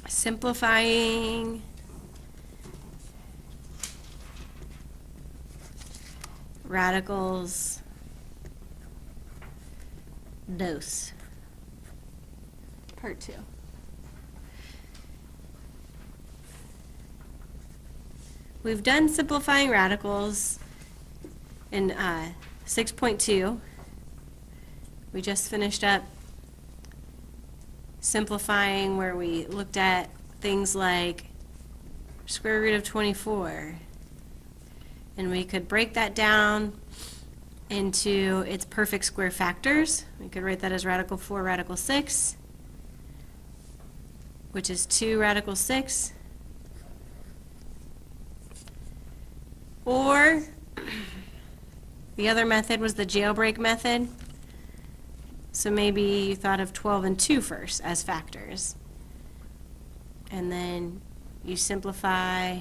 simplifying radicals dose, part 2. We've done simplifying radicals in 6.2. We just finished up simplifying where we looked at things like square root of 24. And we could break that down into its perfect square factors. We could write that as radical 4 radical 6, which is 2 radical 6. Or the other method was the jailbreak method. So maybe you thought of 12 and 2 first as factors. And then you simplify.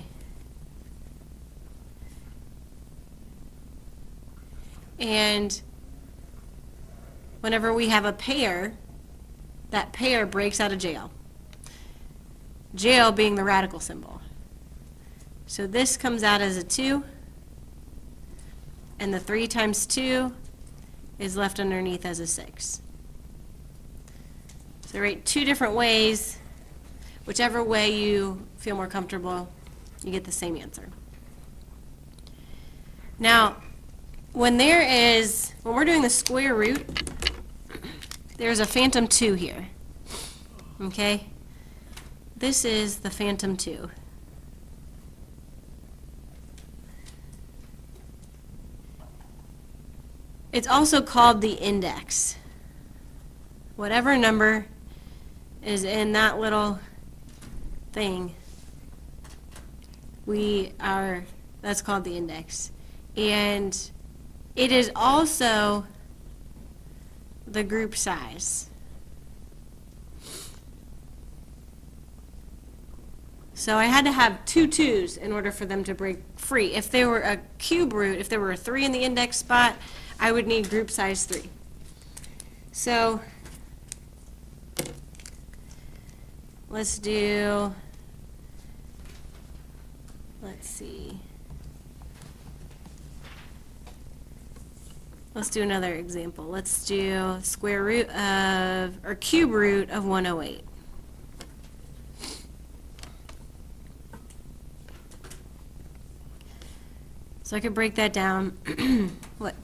And whenever we have a pair, that pair breaks out of jail. Jail being the radical symbol. So this comes out as a 2, and the 3 times 2 is left underneath as a 6. So write 2 different ways. Whichever way you feel more comfortable, you get the same answer. Now, when we're doing the square root, there's a phantom 2 here. Okay? This is the phantom 2. It's also called the index. Whatever number is in that little thing, that's called the index. And it is also the group size. So I had to have 2 2s in order for them to break free. If they were a cube root, if there were a 3 in the index spot, I would need group size 3. So let's see. Let's do another example. Let's do square root of, or cube root of 108. So I could break that down,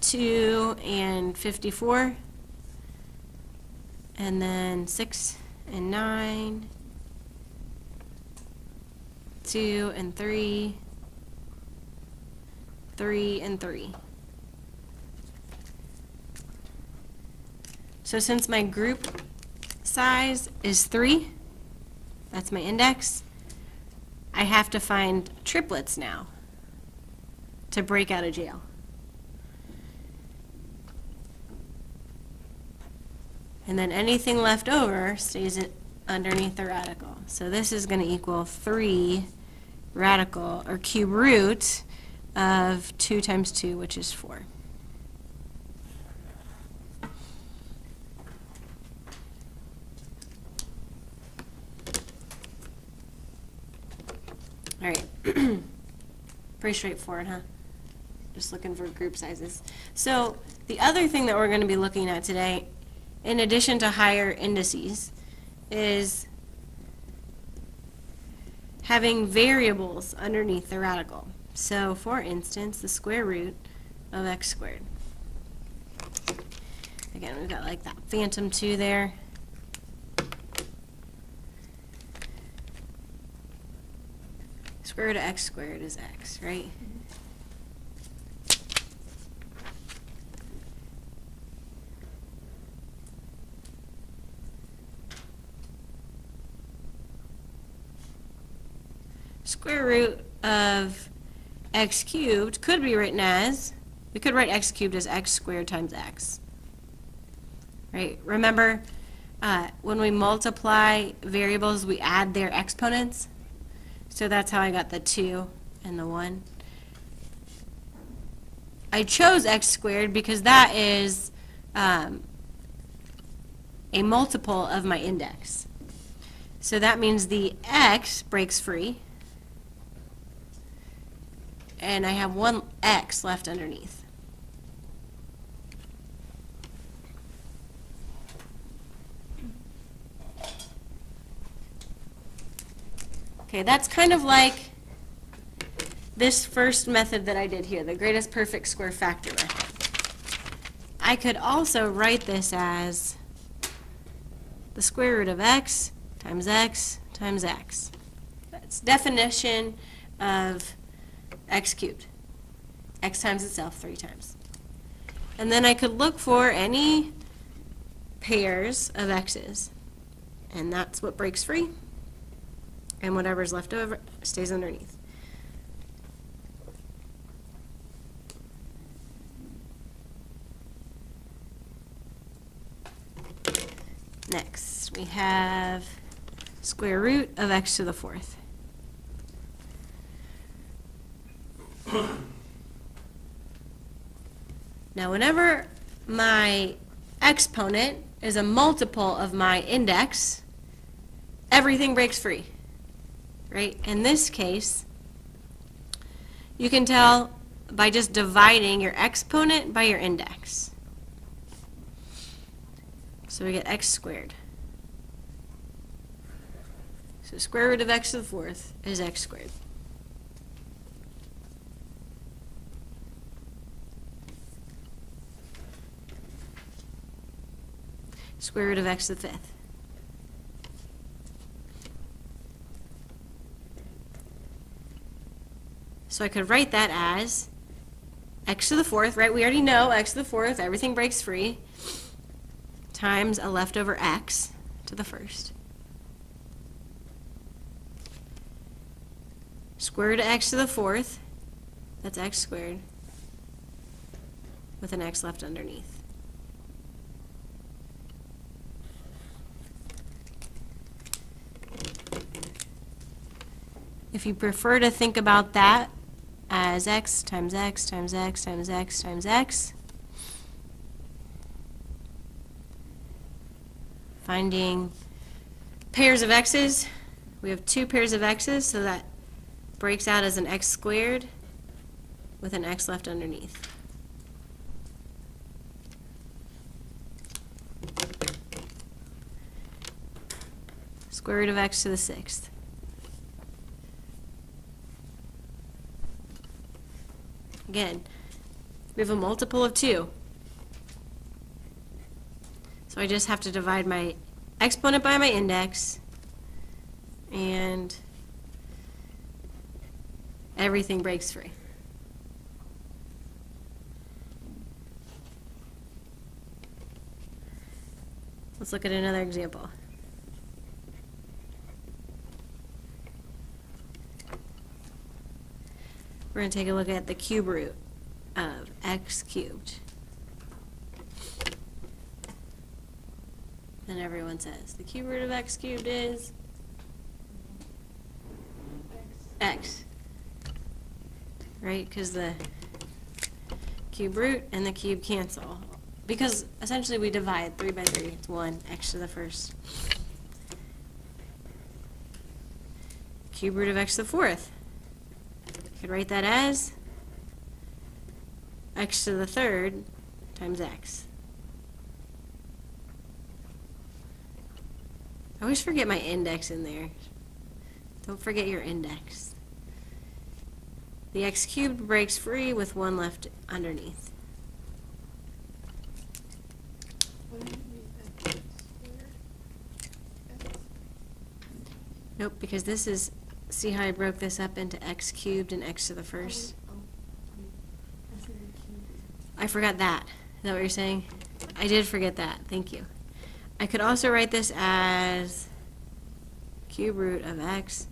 2 and 54, and then 6 and 9, 2 and 3, 3 and 3. So since my group size is 3, that's my index, I have to find triplets now to break out of jail. And then anything left over stays underneath the radical. So this is going to equal 3 radical, or cube root of 2 times 2, which is 4. All right. Pretty straightforward, huh? Just looking for group sizes. So the other thing that we're going to be looking at today, in addition to higher indices, is having variables underneath the radical. So for instance, the square root of x squared. Again, we've got like that phantom 2 there. Square root of x squared is x, right? Square root of x cubed could be written as, we could write x cubed as x squared times x. Right? Remember, when we multiply variables, we add their exponents. So that's how I got the 2 and the 1. I chose x squared because that is a multiple of my index. So that means the x breaks free, and I have one x left underneath. Okay, that's kind of like this first method that I did here, the greatest perfect square factor method. I could also write this as the square root of x times x times x. That's definition of x cubed. X times itself 3 times. And then I could look for any pairs of x's, and that's what breaks free, and whatever's left over stays underneath. Next, we have square root of x to the 4th. Now, whenever my exponent is a multiple of my index, everything breaks free, right? In this case, you can tell by just dividing your exponent by your index. So we get x squared. So square root of x to the 4th is x squared. Square root of x to the 5th. So I could write that as x to the 4th, right? We already know x to the 4th, everything breaks free, times a leftover x to the 1st. Square root of x to the 4th, that's x squared, with an x left underneath. If you prefer to think about that as x times x times x times x times x, finding pairs of x's, we have 2 pairs of x's, so that breaks out as an x squared with an x left underneath. Square root of x to the 6th. Again, we have a multiple of 2. So I just have to divide my exponent by my index, and everything breaks free. Let's look at another example. We're going to take a look at the cube root of x cubed. And everyone says the cube root of x cubed is x. Right? Because the cube root and the cube cancel. Because essentially we divide 3 by 3. It's 1, x to the 1st. Cube root of x to the 4th. Could write that as x to the 3rd times x. I always forget my index in there. Don't forget your index. The x cubed breaks free with 1 left underneath. Nope, because this is, see how I broke this up into x cubed and x to the 1st? I forgot that. Is that what you're saying? I did forget that. Thank you. I could also write this as cube root of x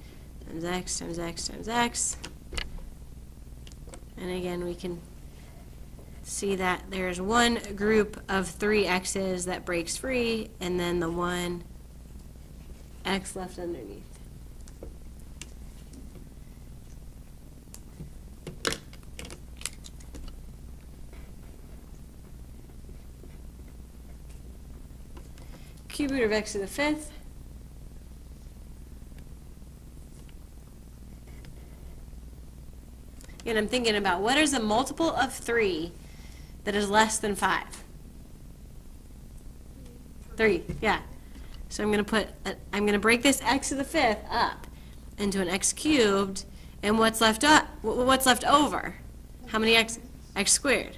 times x times x times x. And again, we can see that there's one group of 3 x's that breaks free, and then the 1 x left underneath. Cube root of x to the 5th And I'm thinking about what is a multiple of 3 that is less than 5? 3, yeah. So I'm going to break this x to the 5th up into an x cubed, and what's left over? How many x squared?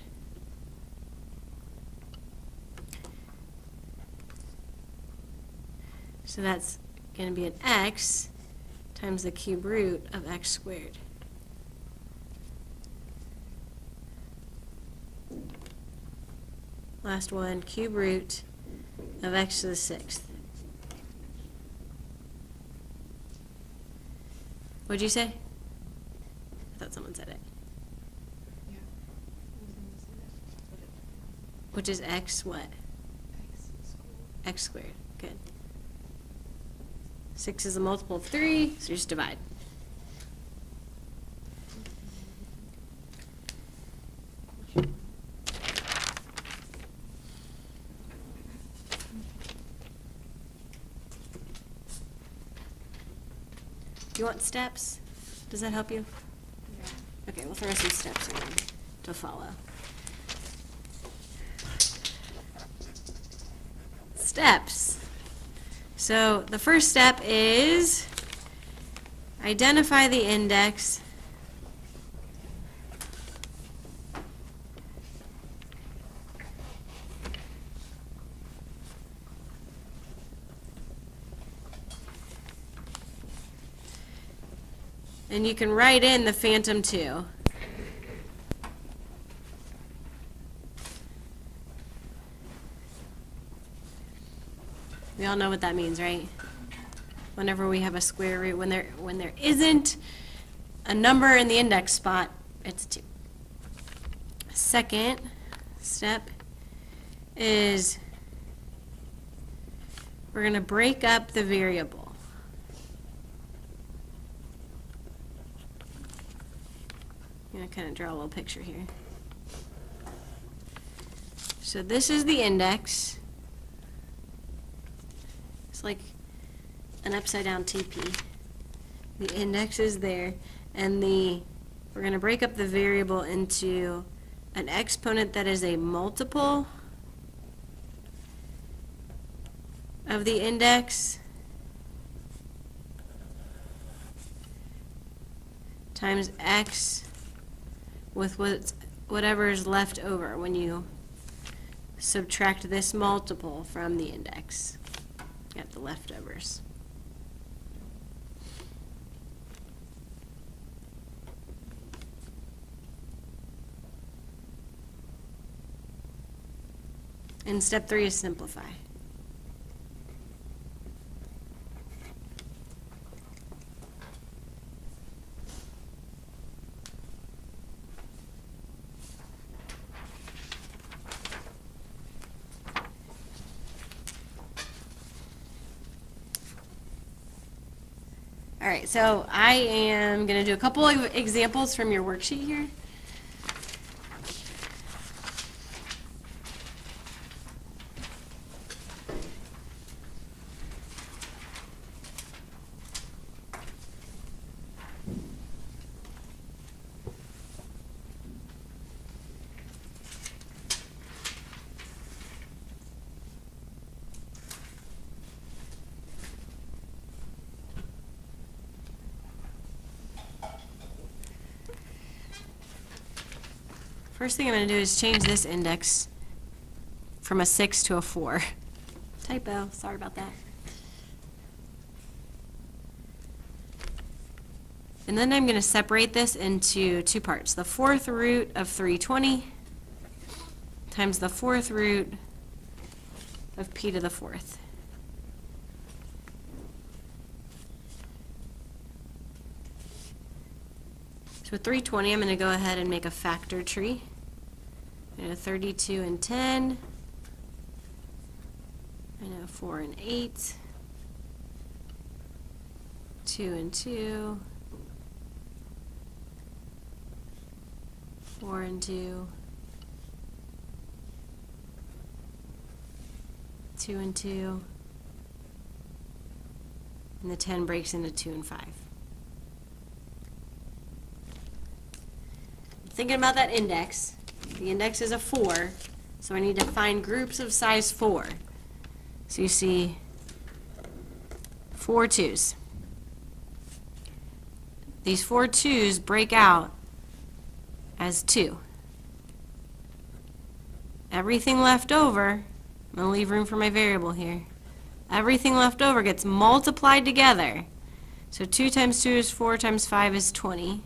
So that's going to be an x times the cube root of x squared. Last one, cube root of x to the 6th. What'd you say? I thought someone said it. Yeah. Which is x what? X squared. X squared. Good. 6 is a multiple of 3, so you just divide. Do you want steps? Does that help you? Yeah. Okay, we'll throw some steps in to follow. Steps. So the first step is identify the index. And you can write in the phantom 2. We all know what that means, right? Whenever we have a square root, when there isn't a number in the index spot, it's 2. Second step is we're going to break up the variable. I'm going to kind of draw a little picture here. So this is the index. It's like an upside down TP. The index is there, and we're going to break up the variable into an exponent that is a multiple of the index times x with whatever is left over when you subtract this multiple from the index. You got the leftovers. And step 3 is simplify. All right, so I am going to do a couple of examples from your worksheet here. First thing I'm going to do is change this index from a 6 to a 4. Typo, sorry about that. And then I'm going to separate this into 2 parts. The 4th root of 320 times the 4th root of p to the 4th. So with 320, I'm going to go ahead and make a factor tree. 32 and 10. I know 4 and 8. 2 and 2. 4 and 2. 2 and 2. And the 10 breaks into 2 and 5. thinking about that index. The index is a 4, so I need to find groups of size 4. So you see 4 2s. These 4 2s break out as 2. Everything left over, I'm going to leave room for my variable here. Everything left over gets multiplied together. So 2 times 2 is 4 times 5 is 20.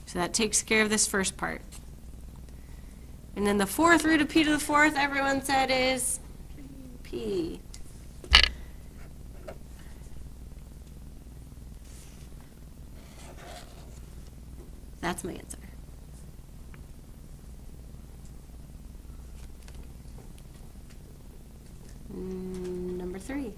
So that takes care of this first part. And then the 4th root of p to the 4th, everyone said, is p. That's my answer. Number 3.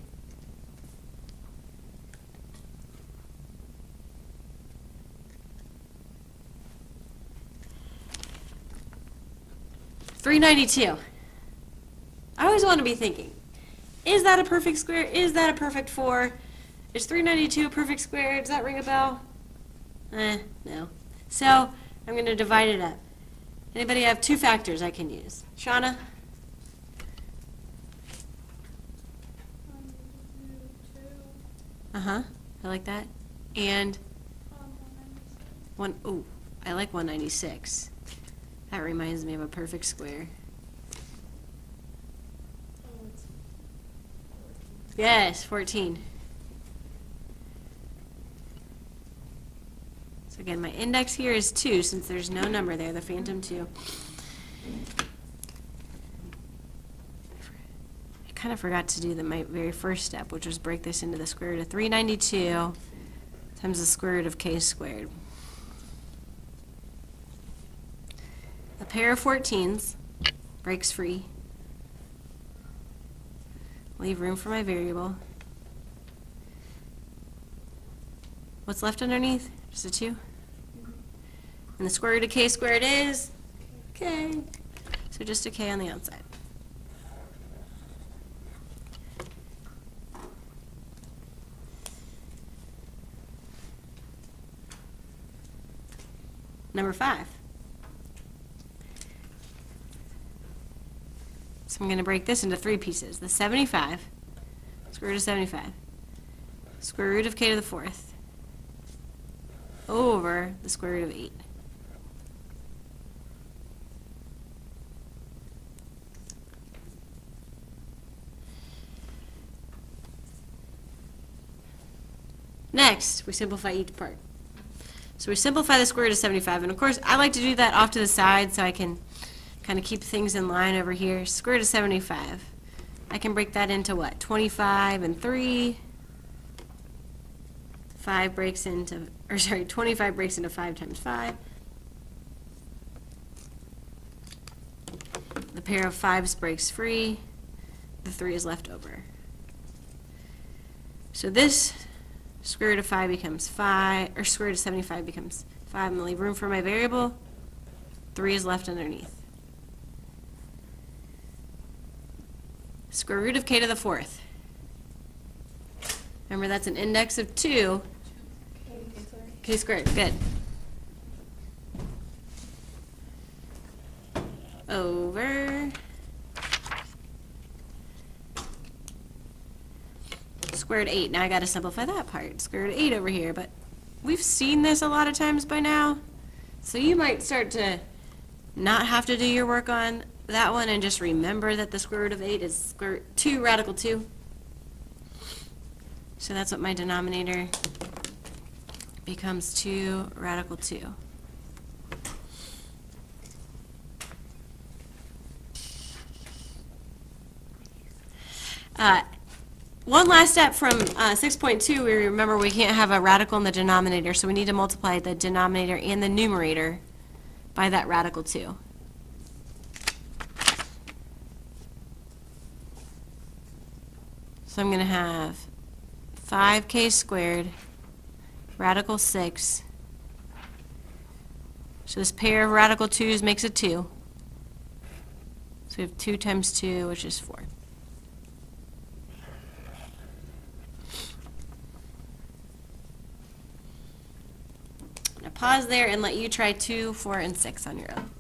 $392. I always want to be thinking, is that a perfect square? Is that a perfect 4? Is 392 a perfect square? Does that ring a bell? No. So I'm going to divide it up. Anybody have 2 factors I can use? Shauna? Uh-huh. I like that. And oh, I like 196. That reminds me of a perfect square. Yes, 14. So again, my index here is 2 since there's no number there, the phantom 2. I kind of forgot to do my very first step, which was break this into the square root of 392 times the square root of k squared. A pair of 14s breaks free. Leave room for my variable. What's left underneath? Just a 2? And the square root of k squared is k. So just a k on the outside. Number 5. So I'm going to break this into 3 pieces. The 75, square root of 75, square root of k to the 4th, over the square root of 8. Next, we simplify each part. So we simplify the square root of 75, and of course I like to do that off to the side so I can kind of keep things in line over here. Square root of 75. I can break that into what? 25 and 3. 5 breaks into, 25 breaks into 5 times 5. The pair of 5s breaks free. The 3 is left over. So this square root of 5 becomes 5, or square root of 75 becomes 5. I'm going to leave room for my variable. 3 is left underneath. Square root of k to the 4th. Remember, that's an index of 2. K squared, good. Over square root of 8. Now I got to simplify that part. Square root of 8 over here, but we've seen this a lot of times by now. So you might start to not have to do your work on that one and just remember that the square root of 8 is square root 2 radical 2. So that's what my denominator becomes, 2 radical 2. One last step from 6.2, we remember we can't have a radical in the denominator, so we need to multiply the denominator and the numerator by that radical 2. So I'm going to have 5k squared radical 6. So this pair of radical 2's makes a 2. So we have 2 times 2, which is 4. pause there and let you try 2, 4, and 6 on your own.